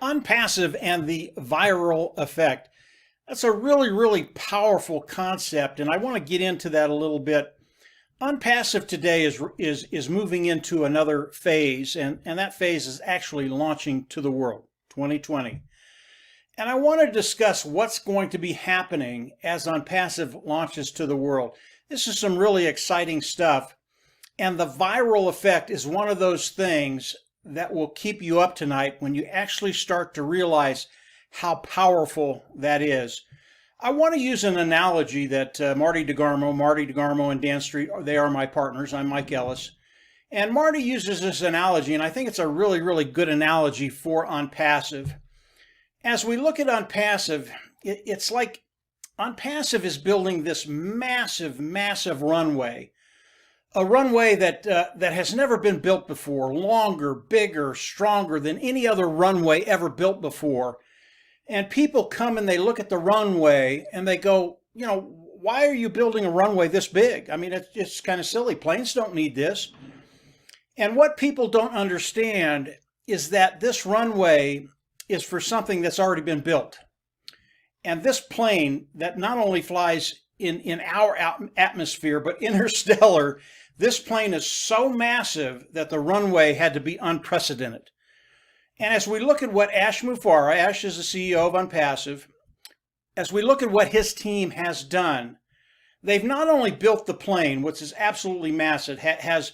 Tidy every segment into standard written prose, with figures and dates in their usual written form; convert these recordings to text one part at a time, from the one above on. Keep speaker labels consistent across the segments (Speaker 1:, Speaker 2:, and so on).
Speaker 1: Onpassive and the viral effect. That's a really powerful concept, and I want to get into that a little bit. Onpassive today is moving into another phase, and that phase is actually launching to the world, 2020. And I want to discuss what's going to be happening as Onpassive launches to the world. This is some really exciting stuff, and the viral effect is one of those things that will keep you up tonight when you actually start to realize how powerful that is. I want to use an analogy that Marty DeGarmo and Dan Street, they are my partners. I'm Mike Ellis. And Marty uses this analogy, and I think it's a really good analogy for Onpassive. As we look at Onpassive, it's like Onpassive is building this massive runway. A runway that has never been built before, longer, bigger, stronger than any other runway ever built before. And people come and they look at the runway and they go, why are you building a runway this big? I mean, it's kind of silly. Planes don't need this. And what people don't understand is that this runway is for something that's already been built. And this plane that not only flies in our atmosphere, but interstellar, this plane is so massive that the runway had to be unprecedented. And as we look at what Ash Mufareh, Ash is the CEO of Onpassive, as we look at what his team has done, they've not only built the plane, which is absolutely massive, has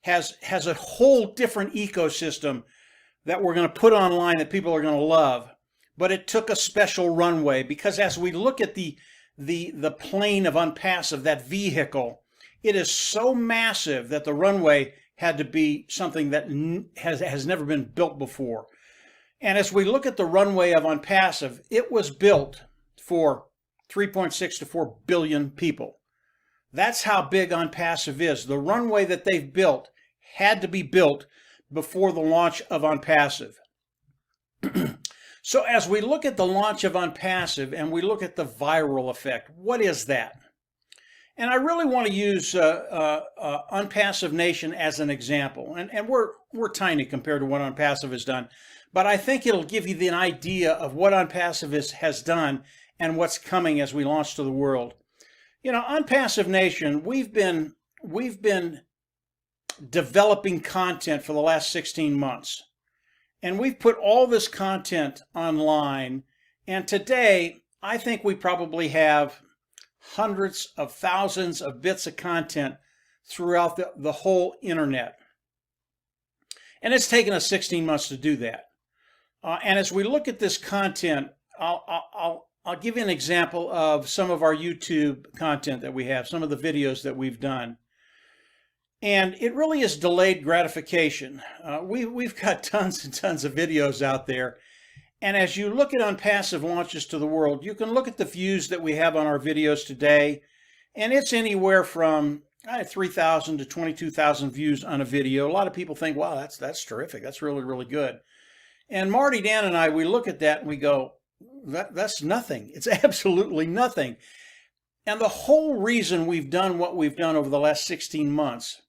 Speaker 1: a whole different ecosystem that we're going to put online that people are going to love, but it took a special runway, because as we look at the plane of Onpassive, that vehicle, it is so massive that the runway had to be something that has never been built before. And as we look at the runway of Onpassive, it was built for 3.6 to 4 billion people. That's how big Onpassive is. The runway that they've built had to be built before the launch of Onpassive. So as we look at the launch of Onpassive and we look at the viral effect, what is that? And I really want to use Onpassive Nation as an example. And we're tiny compared to what Onpassive has done, but I think it'll give you an idea of what Onpassive has done and what's coming as we launch to the world. Onpassive Nation, we've been developing content for the last 16 months. And we've put all this content online. And today, I think we probably have hundreds of thousands of bits of content throughout the whole internet. And it's taken us 16 months to do that. And as we look at this content, I'll give you an example of some of our YouTube content that we have, some of the videos that we've done. And it really is delayed gratification. We've got tons and tons of videos out there. And as you look at Onpassive launches to the world, you can look at the views that we have on our videos today. And it's anywhere from 3,000 to 22,000 views on a video. A lot of people think, wow, that's terrific. That's really good. And Marty, Dan, and I, we look at that and we go, that's nothing. It's absolutely nothing. And the whole reason we've done what we've done over the last 16 months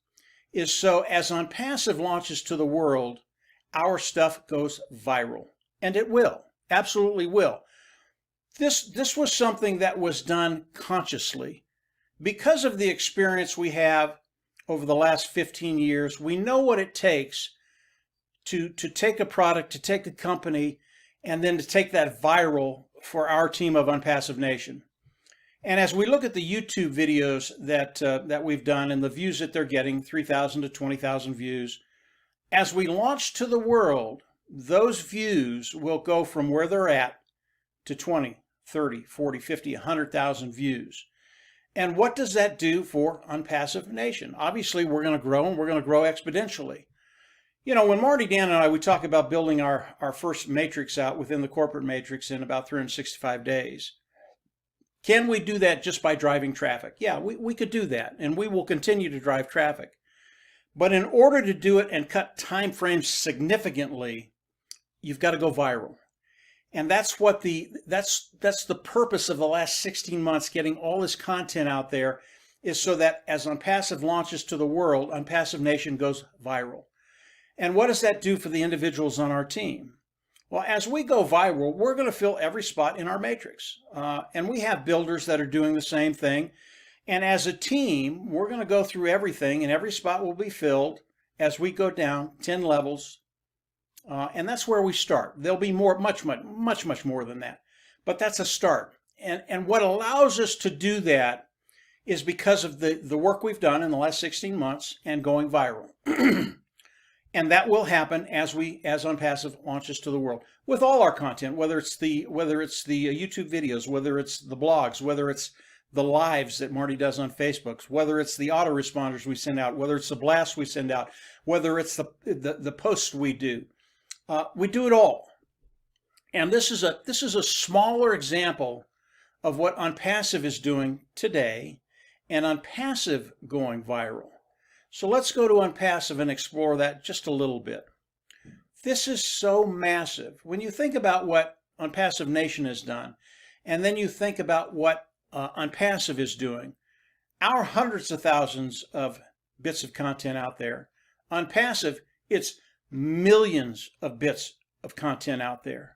Speaker 1: is so as Onpassive launches to the world, our stuff goes viral. And it will, absolutely will. This was something that was done consciously. Because of the experience we have over the last 15 years, we know what it takes to take a product, to take a company, and then to take that viral for our team of Onpassive Nation. And as we look at the YouTube videos that we've done and the views that they're getting, 3,000 to 20,000 views, as we launch to the world, those views will go from where they're at to 20, 30, 40, 50, 100,000 views. And what does that do for Onpassive Nation? Obviously, we're going to grow, and we're going to grow exponentially. When Marty, Dan, and I, we talk about building our first matrix out within the corporate matrix in about 365 days. Can we do that just by driving traffic? Yeah, we could do that, and we will continue to drive traffic. But in order to do it and cut time frames significantly, you've got to go viral. And that's what that's the purpose of the last 16 months, getting all this content out there, is so that as Onpassive launches to the world, Onpassive Nation goes viral. And what does that do for the individuals on our team? Well, as we go viral, we're going to fill every spot in our matrix. And we have builders that are doing the same thing. And as a team, we're going to go through everything, and every spot will be filled as we go down 10 levels. And that's where we start. There'll be much more than that. But that's a start. And what allows us to do that is because of the work we've done in the last 16 months and going viral. And that will happen as Onpassive launches to the world with all our content, whether it's the YouTube videos, whether it's the blogs, whether it's the lives that Marty does on Facebook, whether it's the autoresponders we send out, whether it's the blasts we send out, whether it's the posts we do. We do it all. And this is a smaller example of what Onpassive is doing today and Onpassive going viral. So let's go to Onpassive and explore that just a little bit. This is so massive. When you think about what Onpassive Nation has done, and then you think about what Onpassive is doing, our hundreds of thousands of bits of content out there. Onpassive, it's millions of bits of content out there.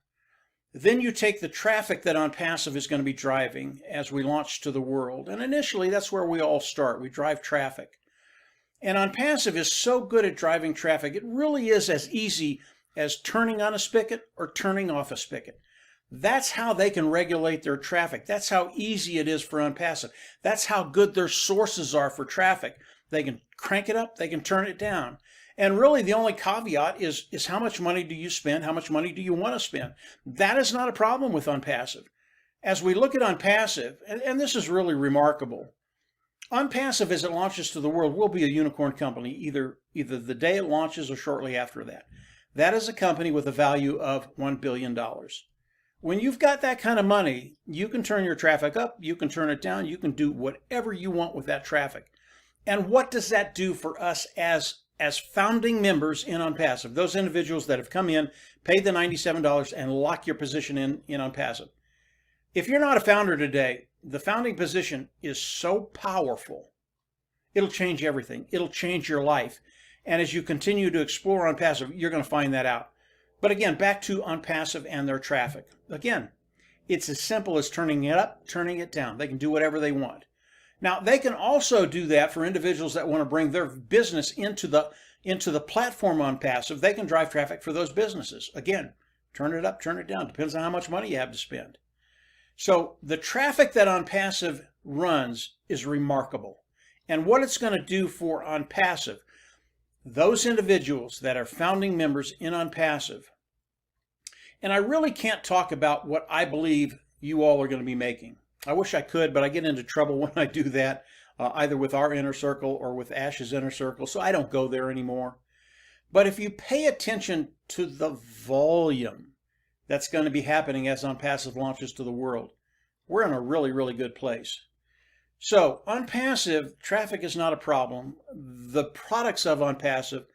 Speaker 1: Then you take the traffic that Onpassive is going to be driving as we launch to the world. And initially, that's where we all start. We drive traffic. And Onpassive is so good at driving traffic, it really is as easy as turning on a spigot or turning off a spigot. That's how they can regulate their traffic. That's how easy it is for Onpassive. That's how good their sources are for traffic. They can crank it up, they can turn it down. And really the only caveat is how much money do you spend? How much money do you want to spend? That is not a problem with Onpassive. As we look at Onpassive, and this is really remarkable, Onpassive, as it launches to the world, will be a unicorn company either the day it launches or shortly after that. That is a company with a value of $1 billion. When you've got that kind of money, you can turn your traffic up, you can turn it down, you can do whatever you want with that traffic. And what does that do for us as founding members in Onpassive? Those individuals that have come in, paid the $97 and lock your position in Onpassive. If you're not a founder today, the founding position is so powerful. It'll change everything. It'll change your life. And as you continue to explore Onpassive, you're going to find that out. But again, back to Onpassive and their traffic. Again, it's as simple as turning it up, turning it down. They can do whatever they want. Now, they can also do that for individuals that want to bring their business into the platform Onpassive. They can drive traffic for those businesses. Again, turn it up, turn it down. Depends on how much money you have to spend. So the traffic that Onpassive runs is remarkable. And what it's going to do for Onpassive, those individuals that are founding members in Onpassive, and I really can't talk about what I believe you all are going to be making. I wish I could, but I get into trouble when I do that, either with our inner circle or with Ash's inner circle, so I don't go there anymore. But if you pay attention to the volume that's going to be happening as Onpassive launches to the world, we're in a really, really good place. So Onpassive, traffic is not a problem. The products of Onpassive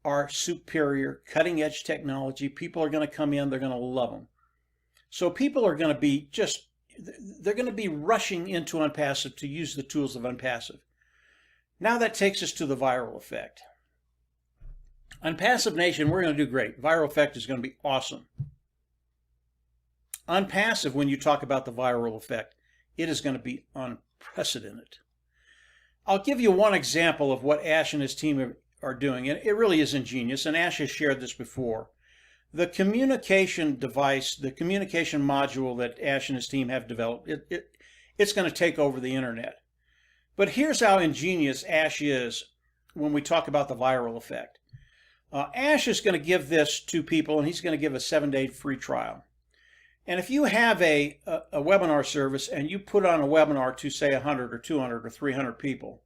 Speaker 1: are superior, cutting-edge technology. People are going to come in, they're going to love them. So people are going to be they're going to be rushing into Onpassive to use the tools of Onpassive. Now that takes us to the viral effect. Onpassive Nation, we're going to do great. Viral effect is going to be awesome. Onpassive, when you talk about the viral effect, it is going to be unprecedented. I'll give you one example of what Ash and his team are doing, and it really is ingenious, and Ash has shared this before. The communication device, the communication module that Ash and his team have developed, it's going to take over the internet. But here's how ingenious Ash is when we talk about the viral effect. Ash is going to give this to people, and he's going to give a 7-day free trial. And if you have a webinar service and you put on a webinar to say 100 or 200 or 300 people,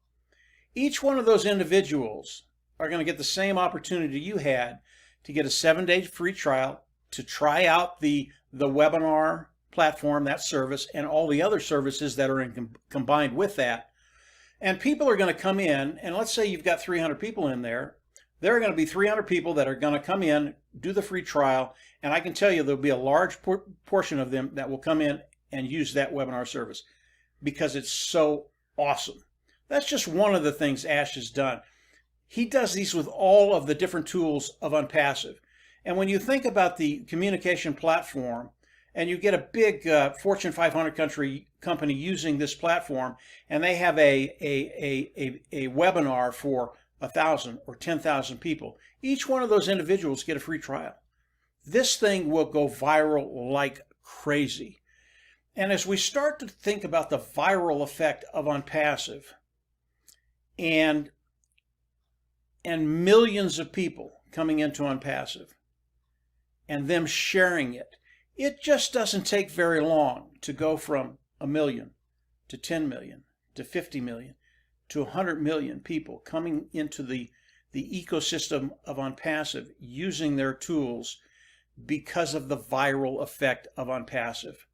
Speaker 1: each one of those individuals are going to get the same opportunity you had to get a 7-day free trial, to try out the webinar platform, that service, and all the other services that are combined with that. And people are going to come in, and let's say you've got 300 people in there. There are going to be 300 people that are going to come in, do the free trial, and I can tell you there'll be a large portion of them that will come in and use that webinar service because it's so awesome. That's just one of the things Ash has done. He does these with all of the different tools of Onpassive. And when you think about the communication platform, and you get a big Fortune 500 company using this platform, and they have a webinar for 1,000 or 10,000 people, each one of those individuals get a free trial. This thing will go viral like crazy. And as we start to think about the viral effect of Onpassive and millions of people coming into Onpassive and them sharing it, it just doesn't take very long to go from 1 million to 10 million to 50 million to 100 million people coming into the ecosystem of Onpassive using their tools because of the viral effect of Onpassive.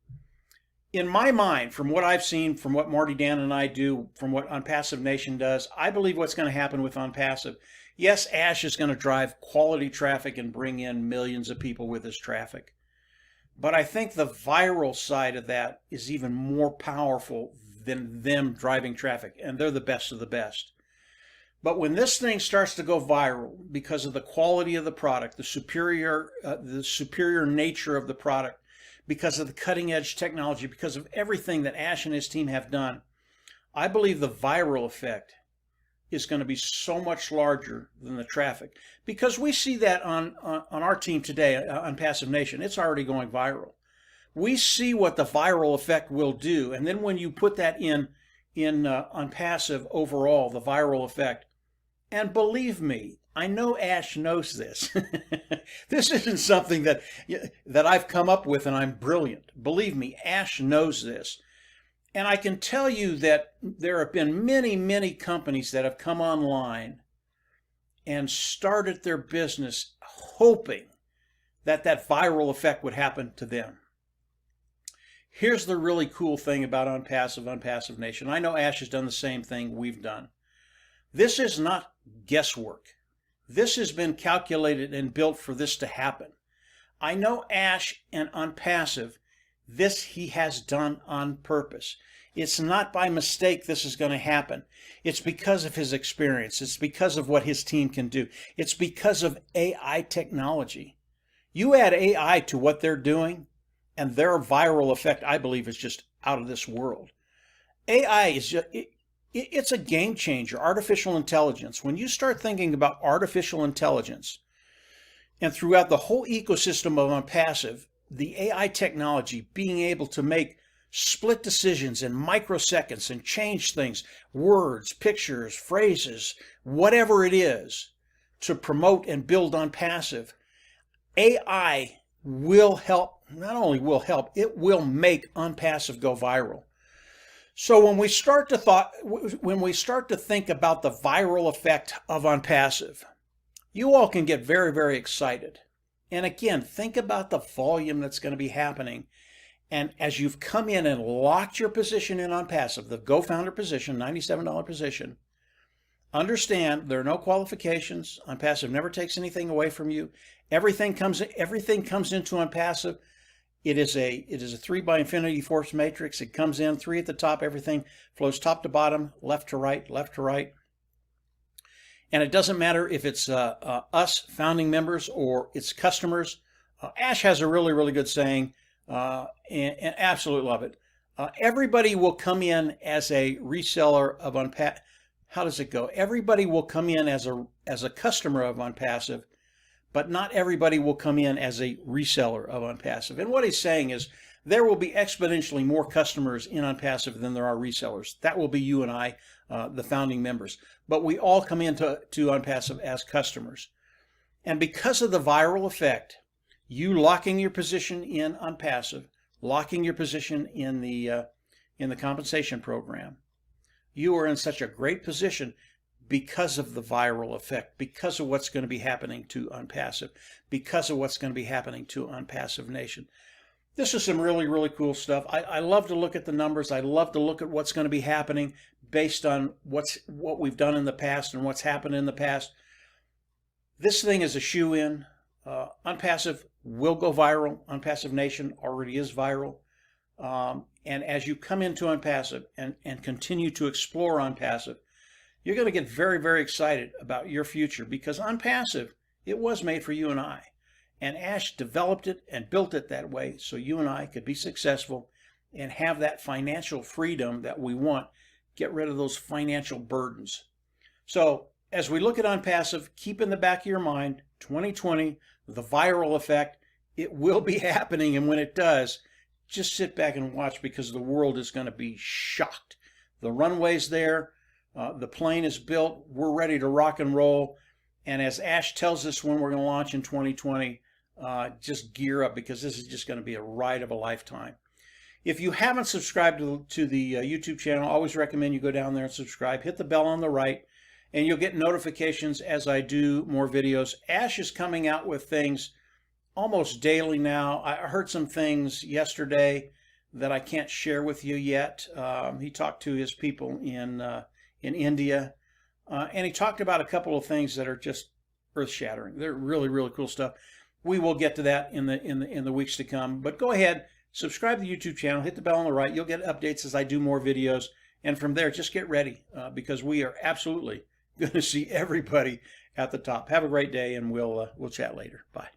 Speaker 1: In my mind, from what I've seen, from what Marty, Dan, and I do, from what Onpassive Nation does, I believe what's going to happen with Onpassive, yes, Ash is going to drive quality traffic and bring in millions of people with his traffic. But I think the viral side of that is even more powerful than them driving traffic, and they're the best of the best. But when this thing starts to go viral because of the quality of the product, the superior nature of the product, because of the cutting edge technology, because of everything that Ash and his team have done, I believe the viral effect is going to be so much larger than the traffic, because we see that on our team today, Onpassive Nation. It's already going viral. We see what the viral effect will do, and then when you put that in Onpassive overall, the viral effect, and believe me, I know Ash knows this. This isn't something that I've come up with and I'm brilliant. Believe me, Ash knows this. And I can tell you that there have been many, many companies that have come online and started their business hoping that that viral effect would happen to them. Here's the really cool thing about Onpassive Nation. I know Ash has done the same thing we've done. This is not guesswork. This has been calculated and built for this to happen. I know Ash and Onpassive, this he has done on purpose. It's not by mistake this is going to happen. It's because of his experience. It's because of what his team can do. It's because of AI technology. You add AI to what they're doing, and their viral effect, I believe, is just out of this world. AI is just, it's a game changer, artificial intelligence. When you start thinking about artificial intelligence, and throughout the whole ecosystem of Onpassive, the AI technology being able to make split decisions in microseconds and change things, words, pictures, phrases, whatever it is, to promote and build Onpassive, AI will help, not only will help, it will make Onpassive go viral. So when we start to think about the viral effect of Onpassive, you all can get very, very excited. And again, think about the volume that's going to be happening. And as you've come in and locked your position in Onpassive, the Go Founder position, $97 position, understand there are no qualifications. Onpassive never takes anything away from you. Everything comes into Onpassive. It is a 3 by infinity force matrix. It comes in 3 at the top. Everything flows top to bottom, left to right, left to right. And it doesn't matter if it's us founding members or it's customers. Ash has a really, really good saying, and absolutely love it. Everybody will come in as a reseller of Onpassive. How does it go? Everybody will come in as a customer of Onpassive, but not everybody will come in as a reseller of Onpassive. And what he's saying is there will be exponentially more customers in Onpassive than there are resellers. That will be you and I, the founding members. But we all come into Onpassive as customers. And because of the viral effect, you locking your position in Onpassive, locking your position in the compensation program, you are in such a great position because of the viral effect, because of what's going to be happening to Onpassive, because of what's going to be happening to Onpassive Nation. This is some really, really cool stuff. I love to look at the numbers. I love to look at what's going to be happening based on what we've done in the past and what's happened in the past. This thing is a shoe-in. Onpassive will go viral. Onpassive Nation already is viral. And as you come into Onpassive and continue to explore Onpassive, you're going to get very, very excited about your future, because Onpassive, it was made for you and I. And Ash developed it and built it that way so you and I could be successful and have that financial freedom that we want. Get rid of those financial burdens. So as we look at Onpassive, keep in the back of your mind, 2020, the viral effect, it will be happening. And when it does, just sit back and watch, because the world is going to be shocked. The runway's there. The plane is built. We're ready to rock and roll. And as Ash tells us when we're going to launch in 2020, just gear up, because this is just going to be a ride of a lifetime. If you haven't subscribed to the YouTube channel, I always recommend you go down there and subscribe. Hit the bell on the right, and you'll get notifications as I do more videos. Ash is coming out with things almost daily now. I heard some things yesterday that I can't share with you yet. He talked to his people in India, and he talked about a couple of things that are just earth-shattering. They're really, really cool stuff. We will get to that in the weeks to come. But go ahead, subscribe to the YouTube channel, hit the bell on the right. You'll get updates as I do more videos. And from there, just get ready, because we are absolutely going to see everybody at the top. Have a great day, and we'll chat later. Bye.